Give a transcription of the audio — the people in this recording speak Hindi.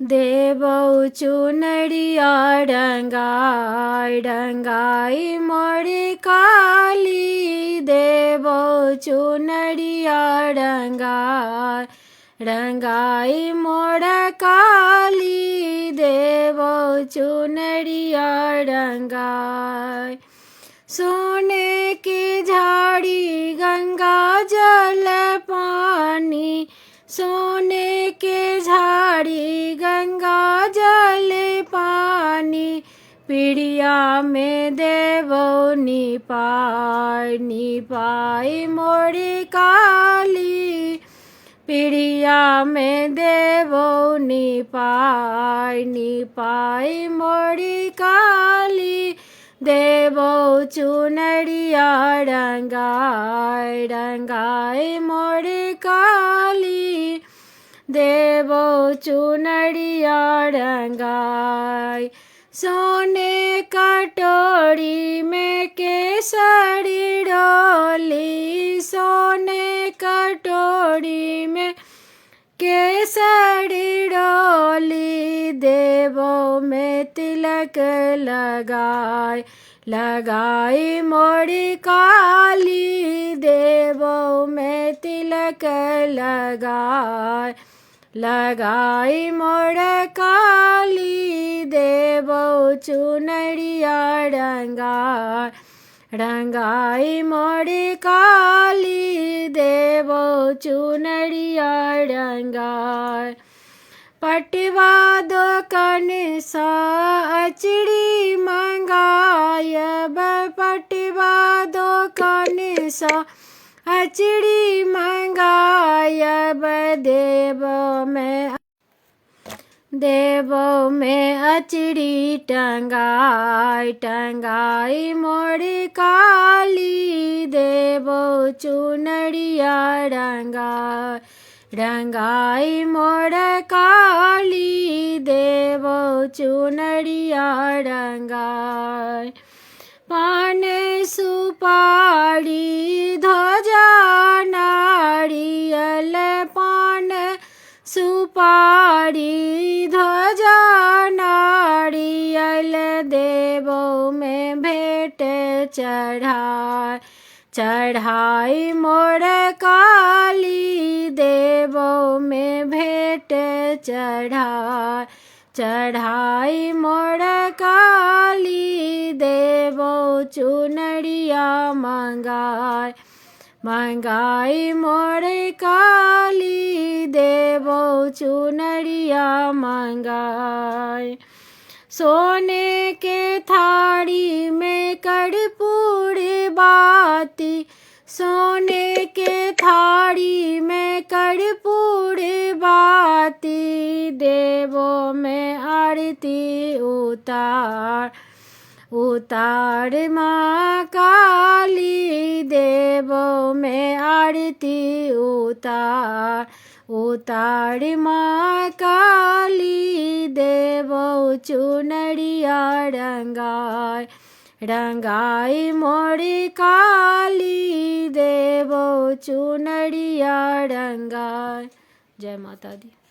देवो चुनरिया डंगाई डंगाई मोरी काली। देवो चुनरिया डंगाई डंगाई मोर काली। देवो चुनरिया डंगाई। सोने की झाड़ी गंगा जल पानी। सोने के झाड़ी गंगा जल पानी। पीड़िया में देवो निपाय निपाय मोरी काली। पीड़िया में देवो निपाय निपाय मोरी काली। देवो चुनरिया डंगाई डंगाई मोरी काली। देवो चुनरिया डंगाई। सोने कटोरी में केसरी डोली। सोने कटोरी में केसरी डोली। देवो में तिलक लगाई लगाई मोरी काली। देवो में तिलक लगाई लगाई मोर काली। देवो चुनरिया डंगाई डंगाई मोरी काली। देवो चुनरिया डंगाई। पटवा दुकान सा अचड़ी मंगायब। पटवा दुकान सा अचड़ी मंगायब। देवो में अचड़ी टंगाई टंगाई मोरी काली। देवो चुनरिया डंगाई डंगाई मोर काली। देवो चुनरिया डंगाई। पान सुपारी ध्वजा नारियल। पान सुपारी ध्वजा नारियल। देवो में भेंट चढ़ाई चढ़ाई मोर काली। देवो में भेंट चढ़ाई चढ़ाई मोर काली। देवो चुनरिया मंगाई मंगाई मोर काली। देवो चुनरिया मंगाई। सोने के थाड़ी में कर्पूर बाती। सोने के थाड़ी में कर्पूर बाती। देवो में आरती उतार उतार माँ काली। देवो में आरती उतार उतार माँ काली। देवो चुनरिया डंगाई डंगाई मोरी काली। देवो चुनरिया डंगाई। जय माता दी।